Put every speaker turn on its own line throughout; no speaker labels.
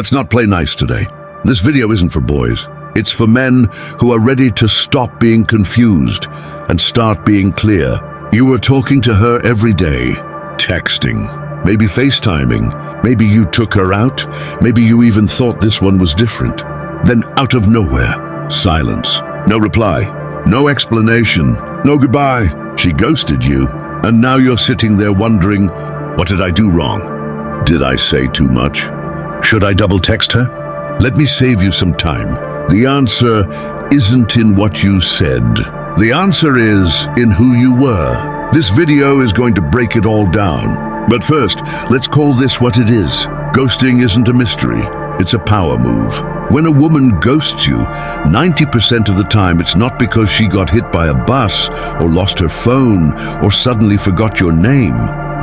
Let's not play nice today. This video isn't for boys. It's for men who are ready to stop being confused and start being clear. You were talking to her every day, texting, maybe FaceTiming, maybe you took her out, maybe you even thought this one was different. Then out of nowhere, silence. No reply, no explanation, no goodbye. She ghosted you, and now you're sitting there wondering, what did I do wrong? Did I say too much? Should I double text her? Let me save you some time. The answer isn't in what you said. The answer is in who you were. This video is going to break it all down. But first, let's call this what it is. Ghosting isn't a mystery. It's a power move. When a woman ghosts you, 90% of the time it's not because she got hit by a bus or lost her phone or suddenly forgot your name.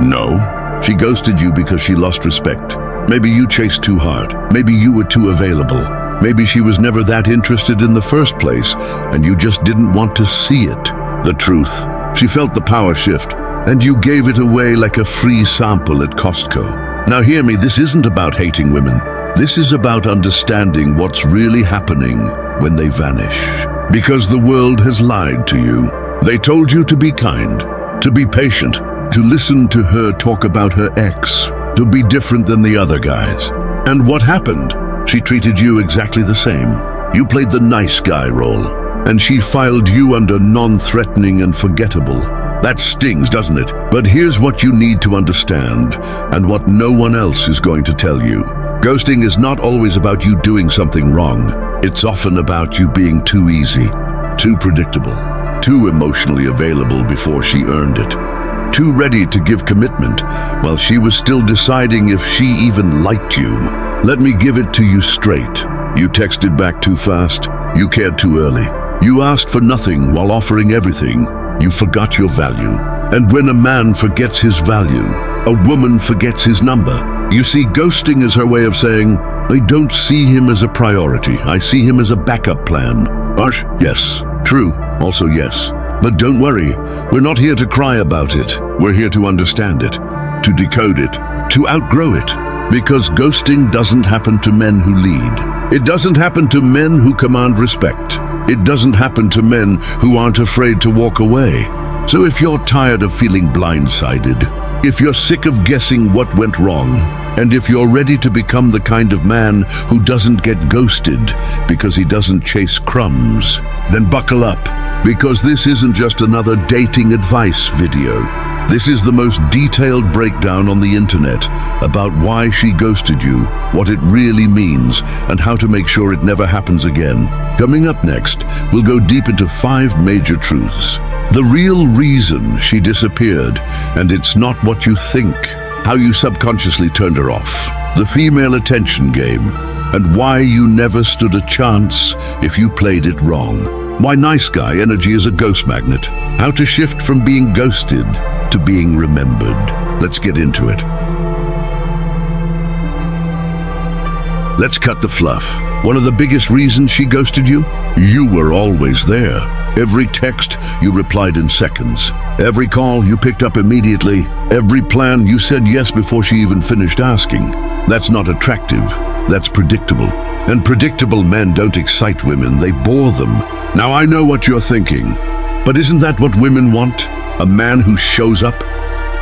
No, she ghosted you because she lost respect. Maybe you chased too hard. Maybe you were too available. Maybe she was never that interested in the first place, and you just didn't want to see it. The truth, she felt the power shift, and you gave it away like a free sample at Costco. Now hear me, this isn't about hating women. This is about understanding what's really happening when they vanish. Because the world has lied to you. They told you to be kind, to be patient, to listen to her talk about her ex, to be different than the other guys. And what happened? She treated you exactly the same. You played the nice guy role, and she filed you under non-threatening and forgettable. That stings, doesn't it? But here's what you need to understand, and what no one else is going to tell you. Ghosting is not always about you doing something wrong. It's often about you being too easy, too predictable, too emotionally available before she earned it. Too ready to give commitment while she was still deciding if she even liked you. Let me give it to you straight. You texted back too fast. You cared too early. You asked for nothing while offering everything. You forgot your value. And when a man forgets his value, a woman forgets his number. You see, ghosting is her way of saying, I don't see him as a priority. I see him as a backup plan. Harsh? Yes. True. Also yes. But don't worry, we're not here to cry about it. We're here to understand it, to decode it, to outgrow it. Because ghosting doesn't happen to men who lead. It doesn't happen to men who command respect. It doesn't happen to men who aren't afraid to walk away. So if you're tired of feeling blindsided, if you're sick of guessing what went wrong, and if you're ready to become the kind of man who doesn't get ghosted because he doesn't chase crumbs, then buckle up. Because this isn't just another dating advice video. This is the most detailed breakdown on the internet about why she ghosted you, what it really means, and how to make sure it never happens again. Coming up next, we'll go deep into 5 major truths. The real reason she disappeared, and it's not what you think. How you subconsciously turned her off. The female attention game, and why you never stood a chance if you played it wrong. Why nice guy energy is a ghost magnet. How to shift from being ghosted to being remembered. Let's get into it. Let's cut the fluff. One of the biggest reasons she ghosted you? You were always there. Every text, you replied in seconds. Every call, you picked up immediately. Every plan, you said yes before she even finished asking. That's not attractive. That's predictable. And predictable men don't excite women, they bore them. Now I know what you're thinking, but isn't that what women want? A man who shows up?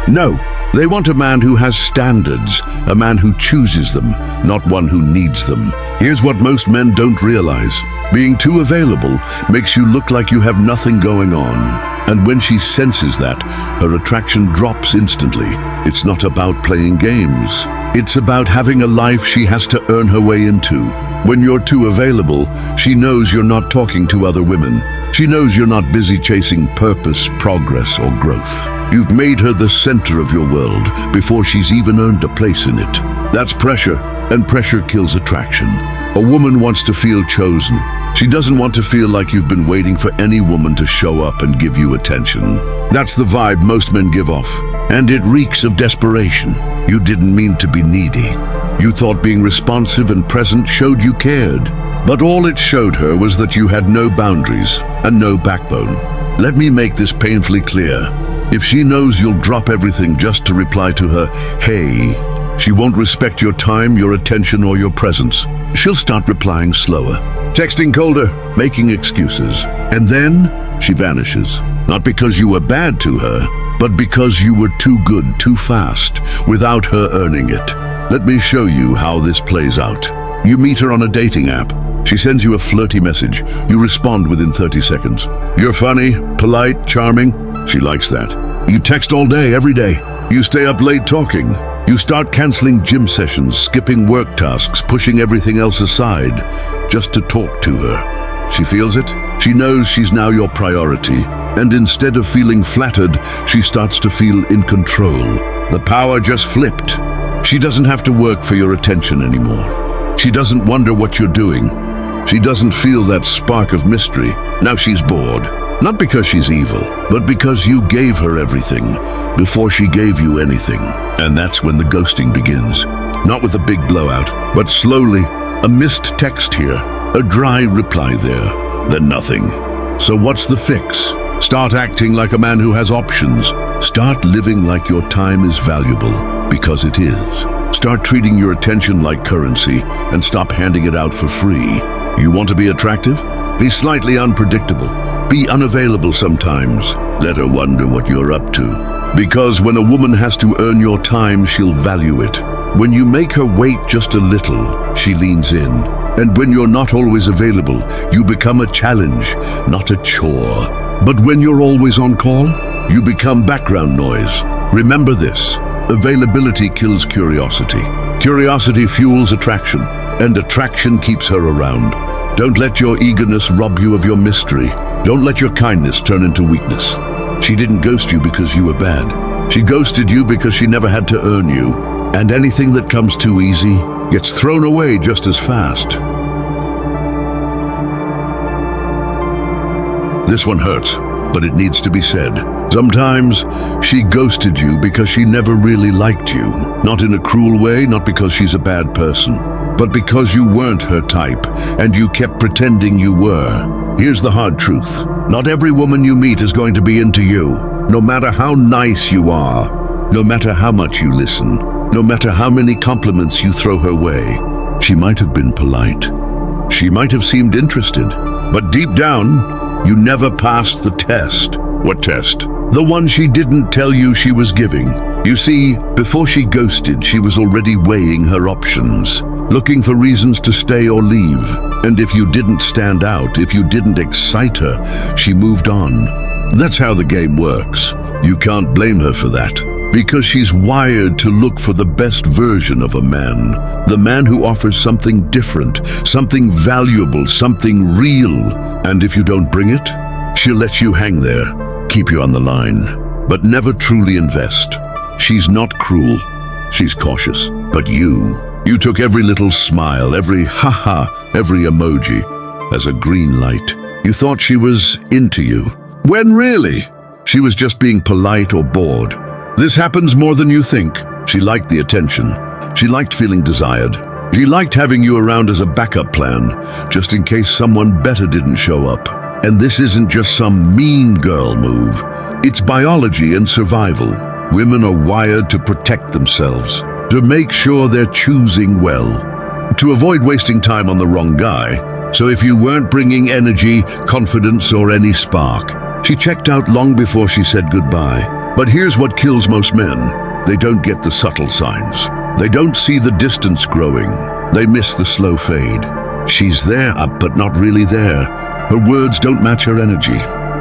No, they want a man who has standards, a man who chooses them, not one who needs them. Here's what most men don't realize. Being too available makes you look like you have nothing going on. And when she senses that, her attraction drops instantly. It's not about playing games. It's about having a life she has to earn her way into. When you're too available, she knows you're not talking to other women. She knows you're not busy chasing purpose, progress, or growth. You've made her the center of your world before she's even earned a place in it. That's pressure, and pressure kills attraction. A woman wants to feel chosen. She doesn't want to feel like you've been waiting for any woman to show up and give you attention. That's the vibe most men give off, and it reeks of desperation. You didn't mean to be needy. You thought being responsive and present showed you cared. But all it showed her was that you had no boundaries and no backbone. Let me make this painfully clear. If she knows you'll drop everything just to reply to her, hey, She won't respect your time, your attention, or your presence. She'll start replying slower, texting colder, making excuses. And then she vanishes. Not because you were bad to her, but because you were too good, too fast, without her earning it. Let me show you how this plays out. You meet her on a dating app. She sends you a flirty message. You respond within 30 seconds. You're funny, polite, charming. She likes that. You text all day, every day. You stay up late talking. You start canceling gym sessions, skipping work tasks, pushing everything else aside, just to talk to her. She feels it. She knows she's now your priority. And instead of feeling flattered, she starts to feel in control. The power just flipped. She doesn't have to work for your attention anymore. She doesn't wonder what you're doing. She doesn't feel that spark of mystery. Now she's bored. Not because she's evil, but because you gave her everything before she gave you anything. And that's when the ghosting begins. Not with a big blowout, but slowly, a missed text here, a dry reply there, then nothing. So what's the fix? Start acting like a man who has options. Start living like your time is valuable, because it is. Start treating your attention like currency and stop handing it out for free. You want to be attractive? Be slightly unpredictable. Be unavailable sometimes. Let her wonder what you're up to. Because when a woman has to earn your time, she'll value it. When you make her wait just a little, she leans in. And when you're not always available, you become a challenge, not a chore. But when you're always on call, you become background noise. Remember this: availability kills curiosity. Curiosity fuels attraction, and attraction keeps her around. Don't let your eagerness rob you of your mystery. Don't let your kindness turn into weakness. She didn't ghost you because you were bad. She ghosted you because she never had to earn you. And anything that comes too easy gets thrown away just as fast. This one hurts, but it needs to be said. Sometimes she ghosted you because she never really liked you. Not in a cruel way, not because she's a bad person, but because you weren't her type and you kept pretending you were. Here's the hard truth. Not every woman you meet is going to be into you, no matter how nice you are, no matter how much you listen, no matter how many compliments you throw her way. She might have been polite. She might have seemed interested, but deep down, you never passed the test. What test? The one she didn't tell you she was giving. You see, before she ghosted, she was already weighing her options, looking for reasons to stay or leave. And if you didn't stand out, if you didn't excite her, she moved on. That's how the game works. You can't blame her for that, because she's wired to look for the best version of a man. The man who offers something different, something valuable, something real. And if you don't bring it, she'll let you hang there, keep you on the line, but never truly invest. She's not cruel, she's cautious. But you took every little smile, every ha-ha, every emoji as a green light. You thought she was into you, when really, she was just being polite or bored. This happens more than you think. She liked the attention. She liked feeling desired. She liked having you around as a backup plan, just in case someone better didn't show up. And this isn't just some mean girl move. It's biology and survival. Women are wired to protect themselves, to make sure they're choosing well, to avoid wasting time on the wrong guy. So if you weren't bringing energy, confidence, or any spark, she checked out long before she said goodbye. But here's what kills most men. They don't get the subtle signs. They don't see the distance growing. They miss the slow fade. She's there, but not really there. Her words don't match her energy.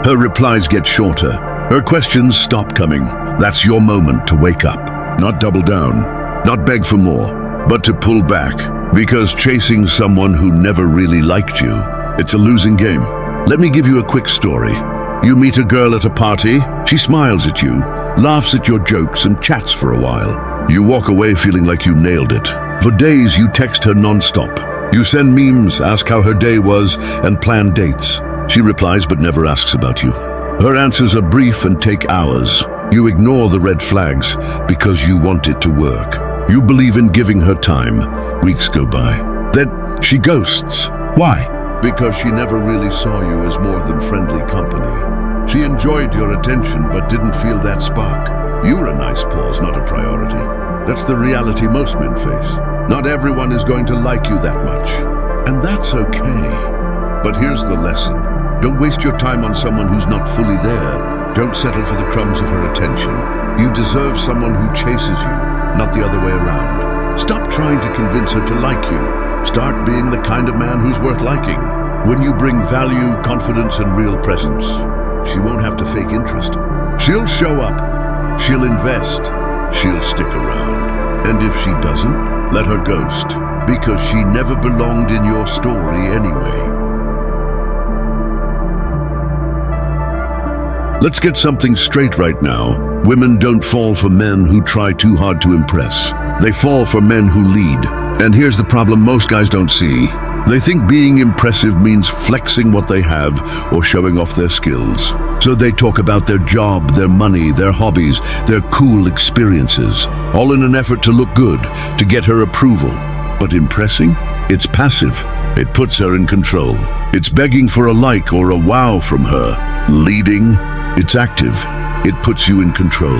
Her replies get shorter. Her questions stop coming. That's your moment to wake up. Not double down, not beg for more, but to pull back. Because chasing someone who never really liked you, it's a losing game. Let me give you a quick story. You meet a girl at a party. She smiles at you, laughs at your jokes, and chats for a while. You walk away feeling like you nailed it. For days, you text her nonstop. You send memes, ask how her day was, and plan dates. She replies but never asks about you. Her answers are brief and take hours. You ignore the red flags because you want it to work. You believe in giving her time. Weeks go by. Then she ghosts. Why? Because she never really saw you as more than friendly company. She enjoyed your attention but didn't feel that spark. You were a nice pause, not a priority. That's the reality most men face. Not everyone is going to like you that much. And that's okay. But here's the lesson. Don't waste your time on someone who's not fully there. Don't settle for the crumbs of her attention. You deserve someone who chases you, not the other way around. Stop trying to convince her to like you. Start being the kind of man who's worth liking. When you bring value, confidence, and real presence, she won't have to fake interest. She'll show up. She'll invest. She'll stick around. And if she doesn't, let her ghost, because she never belonged in your story anyway. Let's get something straight right now. Women don't fall for men who try too hard to impress. They fall for men who lead. And here's the problem most guys don't see. They think being impressive means flexing what they have or showing off their skills. So they talk about their job, their money, their hobbies, their cool experiences, all in an effort to look good, to get her approval. But impressing? It's passive. It puts her in control. It's begging for a like or a wow from her. Leading? It's active. It puts you in control.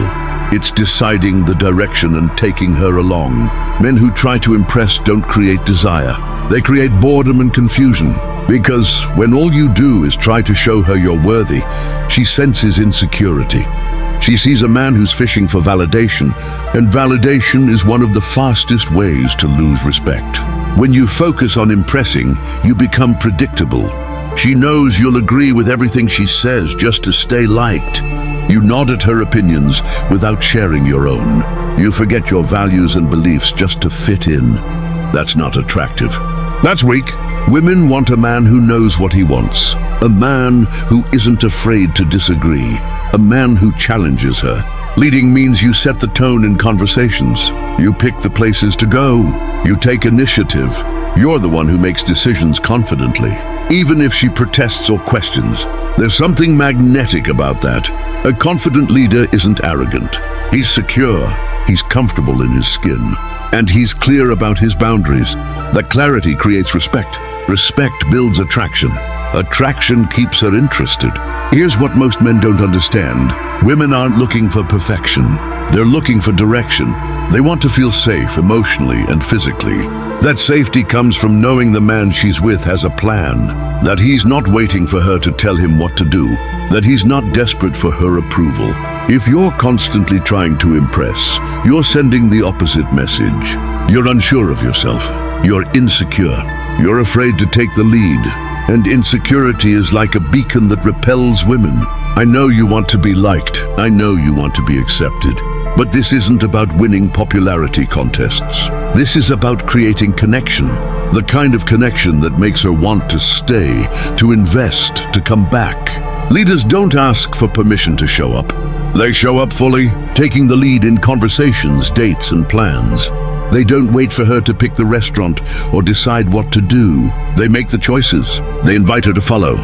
It's deciding the direction and taking her along. Men who try to impress don't create desire. They create boredom and confusion. Because when all you do is try to show her you're worthy, she senses insecurity. She sees a man who's fishing for validation, and validation is one of the fastest ways to lose respect. When you focus on impressing, you become predictable. She knows you'll agree with everything she says just to stay liked. You nod at her opinions without sharing your own. You forget your values and beliefs just to fit in. That's not attractive. That's weak. Women want a man who knows what he wants. A man who isn't afraid to disagree. A man who challenges her. Leading means you set the tone in conversations. You pick the places to go. You take initiative. You're the one who makes decisions confidently. Even if she protests or questions, there's something magnetic about that. A confident leader isn't arrogant. He's secure. He's comfortable in his skin. And he's clear about his boundaries. That clarity creates respect. Respect builds attraction. Attraction keeps her interested. Here's what most men don't understand. Women aren't looking for perfection. They're looking for direction. They want to feel safe emotionally and physically. That safety comes from knowing the man she's with has a plan. That he's not waiting for her to tell him what to do. That he's not desperate for her approval. If you're constantly trying to impress, you're sending the opposite message. You're unsure of yourself. You're insecure. You're afraid to take the lead. And insecurity is like a beacon that repels women. I know you want to be liked. I know you want to be accepted. But this isn't about winning popularity contests. This is about creating connection. The kind of connection that makes her want to stay, to invest, to come back. Leaders don't ask for permission to show up. They show up fully, taking the lead in conversations, dates, and plans. They don't wait for her to pick the restaurant or decide what to do. They make the choices. They invite her to follow.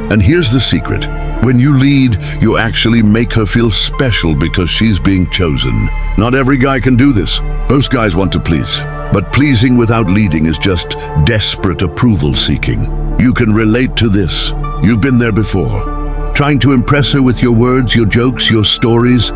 And here's the secret. When you lead, you actually make her feel special because she's being chosen. Not every guy can do this. Most guys want to please. But pleasing without leading is just desperate approval seeking. You can relate to this. You've been there before. Trying to impress her with your words, your jokes, your stories,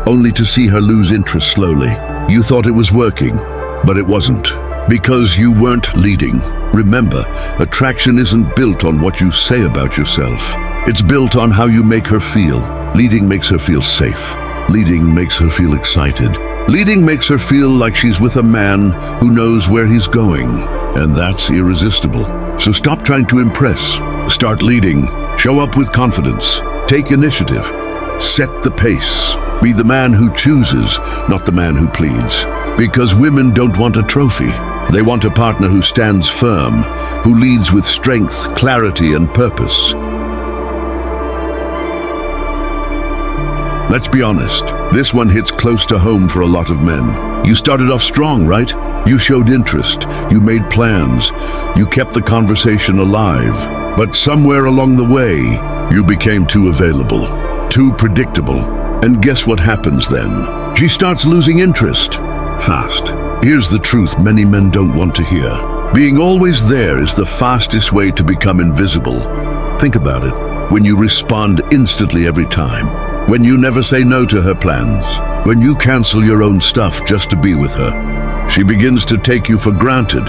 only to see her lose interest slowly. You thought it was working, but it wasn't. Because you weren't leading. Remember, attraction isn't built on what you say about yourself. It's built on how you make her feel. Leading makes her feel safe. Leading makes her feel excited. Leading makes her feel like she's with a man who knows where he's going. And that's irresistible. So stop trying to impress. Start leading. Show up with confidence. Take initiative. Set the pace. Be the man who chooses, not the man who pleads. Because women don't want a trophy. They want a partner who stands firm, who leads with strength, clarity, and purpose. Let's be honest, this one hits close to home for a lot of men. You started off strong, right? You showed interest, you made plans, you kept the conversation alive. But somewhere along the way, you became too available, too predictable. And guess what happens then? She starts losing interest. Fast. Here's the truth many men don't want to hear. Being always there is the fastest way to become invisible. Think about it. When you respond instantly every time, when you never say no to her plans, when you cancel your own stuff just to be with her. She begins to take you for granted,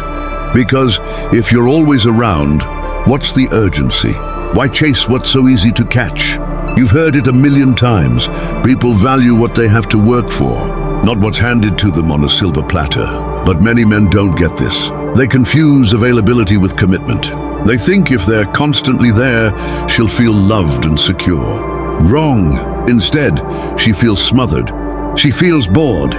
because if you're always around, what's the urgency? Why chase what's so easy to catch? You've heard it a million times. People value what they have to work for, not what's handed to them on a silver platter. But many men don't get this. They confuse availability with commitment. They think if they're constantly there, she'll feel loved and secure. Wrong. Instead, she feels smothered. She feels bored.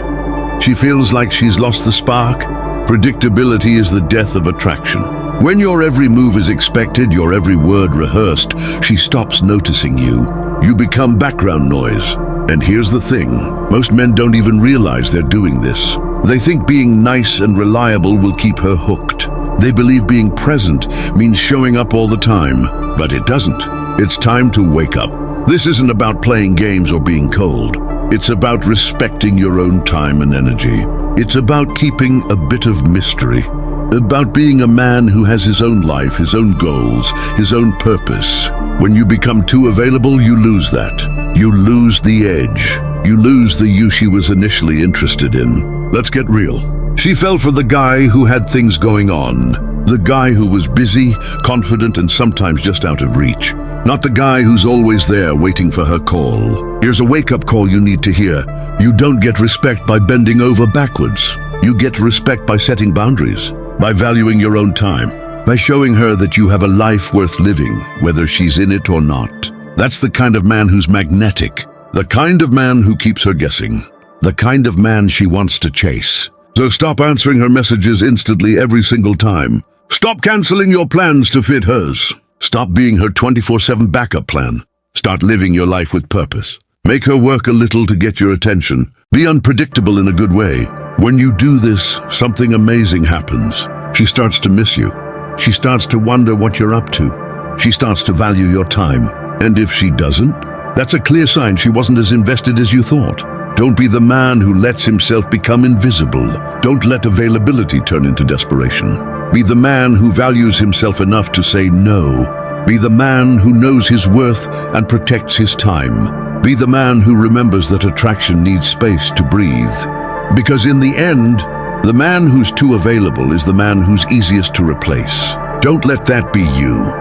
She feels like she's lost the spark. Predictability is the death of attraction. When your every move is expected, your every word rehearsed, she stops noticing you. You become background noise. And here's the thing, most men don't even realize they're doing this. They think being nice and reliable will keep her hooked. They believe being present means showing up all the time, but it doesn't. It's time to wake up. This isn't about playing games or being cold. It's about respecting your own time and energy. It's about keeping a bit of mystery. About being a man who has his own life, his own goals, his own purpose. When you become too available, you lose that. You lose the edge. You lose the you she was initially interested in. Let's get real. She fell for the guy who had things going on. The guy who was busy, confident, and sometimes just out of reach. Not the guy who's always there waiting for her call. Here's a wake-up call you need to hear. You don't get respect by bending over backwards. You get respect by setting boundaries, by valuing your own time, by showing her that you have a life worth living, whether she's in it or not. That's the kind of man who's magnetic, the kind of man who keeps her guessing, the kind of man she wants to chase. So stop answering her messages instantly every single time. Stop canceling your plans to fit hers. Stop being her 24/7 backup plan. Start living your life with purpose. Make her work a little to get your attention. Be unpredictable in a good way. When you do this, something amazing happens. She starts to miss you. She starts to wonder what you're up to. She starts to value your time. And if she doesn't, that's a clear sign she wasn't as invested as you thought. Don't be the man who lets himself become invisible. Don't let availability turn into desperation. Be the man who values himself enough to say no. Be the man who knows his worth and protects his time. Be the man who remembers that attraction needs space to breathe. Because in the end, the man who's too available is the man who's easiest to replace. Don't let that be you.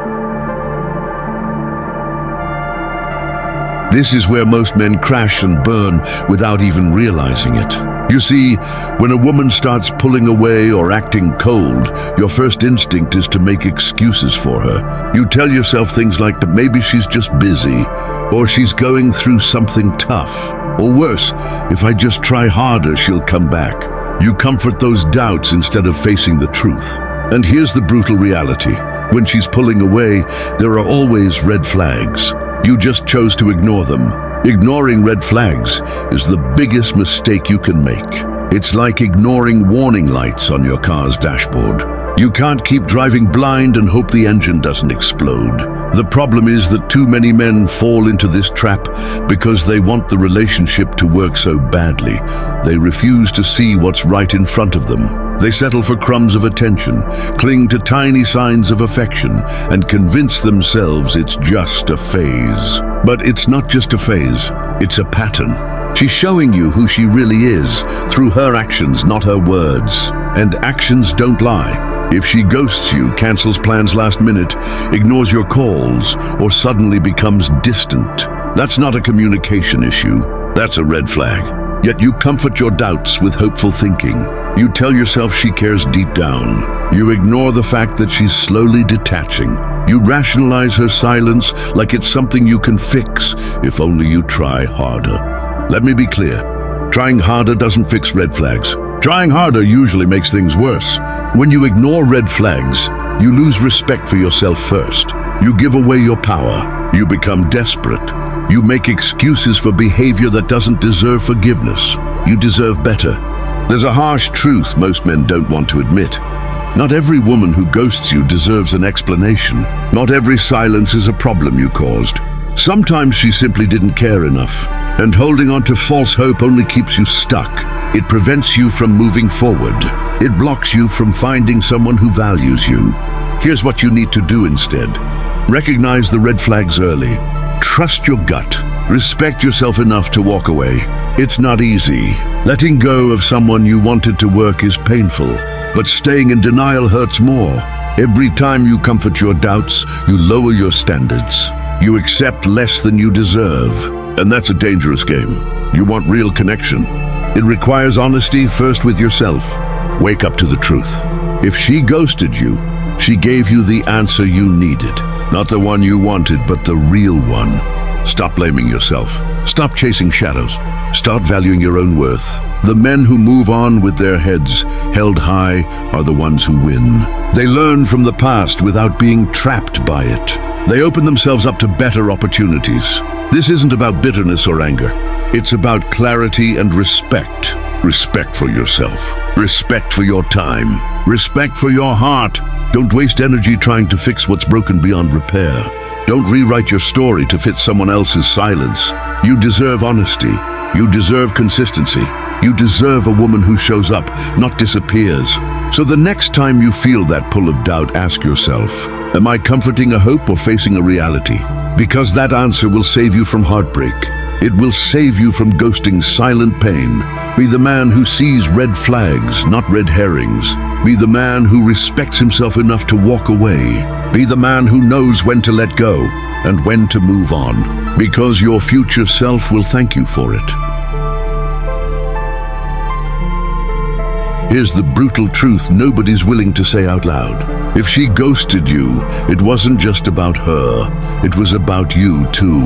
This is where most men crash and burn without even realizing it. You see, when a woman starts pulling away or acting cold, your first instinct is to make excuses for her. You tell yourself things like that maybe she's just busy, or she's going through something tough, or worse, if I just try harder, she'll come back. You comfort those doubts instead of facing the truth. And here's the brutal reality. When she's pulling away, there are always red flags. You just chose to ignore them. Ignoring red flags is the biggest mistake you can make. It's like ignoring warning lights on your car's dashboard. You can't keep driving blind and hope the engine doesn't explode. The problem is that too many men fall into this trap because they want the relationship to work so badly. They refuse to see what's right in front of them. They settle for crumbs of attention, cling to tiny signs of affection, and convince themselves it's just a phase. But it's not just a phase, it's a pattern. She's showing you who she really is through her actions, not her words. And actions don't lie. If she ghosts you, cancels plans last minute, ignores your calls, or suddenly becomes distant, that's not a communication issue. That's a red flag. Yet you comfort your doubts with hopeful thinking. You tell yourself she cares deep down. You ignore the fact that she's slowly detaching. You rationalize her silence like it's something you can fix if only you try harder. Let me be clear. Trying harder doesn't fix red flags. Trying harder usually makes things worse. When you ignore red flags, you lose respect for yourself first. You give away your power. You become desperate. You make excuses for behavior that doesn't deserve forgiveness. You deserve better. There's a harsh truth most men don't want to admit. Not every woman who ghosts you deserves an explanation. Not every silence is a problem you caused. Sometimes she simply didn't care enough. And holding on to false hope only keeps you stuck. It prevents you from moving forward. It blocks you from finding someone who values you. Here's what you need to do instead. Recognize the red flags early. Trust your gut. Respect yourself enough to walk away. It's not easy. Letting go of someone you wanted to work is painful, but staying in denial hurts more. Every time you comfort your doubts, you lower your standards. You accept less than you deserve, and that's a dangerous game. You want real connection. It requires honesty first with yourself. Wake up to the truth. If she ghosted you, she gave you the answer you needed. Not the one you wanted, but the real one. Stop blaming yourself. Stop chasing shadows. Start valuing your own worth. The men who move on with their heads held high are the ones who win. They learn from the past without being trapped by it. They open themselves up to better opportunities. This isn't about bitterness or anger. It's about clarity and respect. Respect for yourself. Respect for your time. Respect for your heart. Don't waste energy trying to fix what's broken beyond repair. Don't rewrite your story to fit someone else's silence. You deserve honesty. You deserve consistency. You deserve a woman who shows up, not disappears. So the next time you feel that pull of doubt, ask yourself, am I comforting a hope or facing a reality? Because that answer will save you from heartbreak. It will save you from ghosting's silent pain. Be the man who sees red flags, not red herrings. Be the man who respects himself enough to walk away. Be the man who knows when to let go and when to move on, because your future self will thank you for it. Here's the brutal truth nobody's willing to say out loud. If she ghosted you, it wasn't just about her. It was about you too.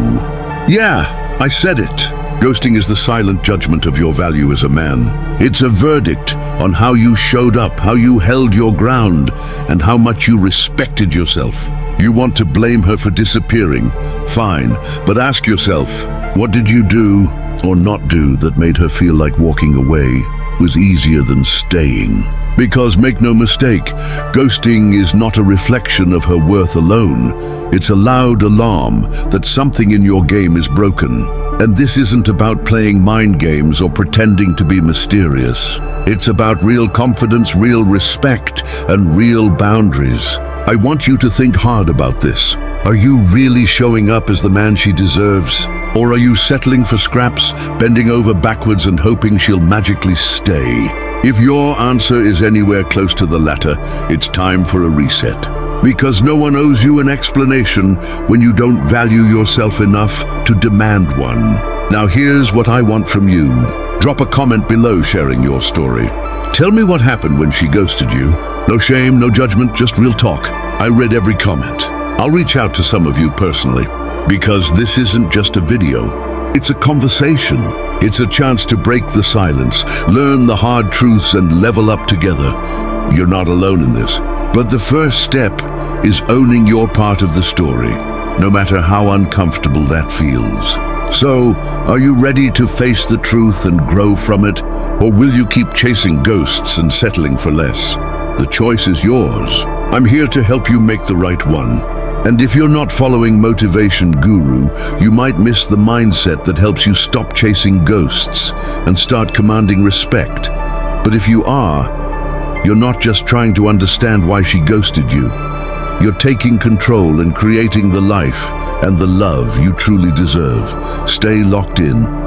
Yeah, I said it. Ghosting is the silent judgment of your value as a man. It's a verdict on how you showed up, how you held your ground, and how much you respected yourself. You want to blame her for disappearing? Fine, but ask yourself, what did you do or not do that made her feel like walking away was easier than staying? Because make no mistake, ghosting is not a reflection of her worth alone. It's a loud alarm that something in your game is broken. And this isn't about playing mind games or pretending to be mysterious. It's about real confidence, real respect, and real boundaries. I want you to think hard about this. Are you really showing up as the man she deserves? Or are you settling for scraps, bending over backwards and hoping she'll magically stay? If your answer is anywhere close to the latter, it's time for a reset. Because no one owes you an explanation when you don't value yourself enough to demand one. Now here's what I want from you. Drop a comment below sharing your story. Tell me what happened when she ghosted you. No shame, no judgment, just real talk. I read every comment. I'll reach out to some of you personally, because this isn't just a video. It's a conversation. It's a chance to break the silence, learn the hard truths, and level up together. You're not alone in this. But the first step is owning your part of the story, no matter how uncomfortable that feels. So, are you ready to face the truth and grow from it? Or will you keep chasing ghosts and settling for less? The choice is yours. I'm here to help you make the right one. And if you're not following Motivation Guru, you might miss the mindset that helps you stop chasing ghosts and start commanding respect. But if you are, you're not just trying to understand why she ghosted you. You're taking control and creating the life and the love you truly deserve. Stay locked in.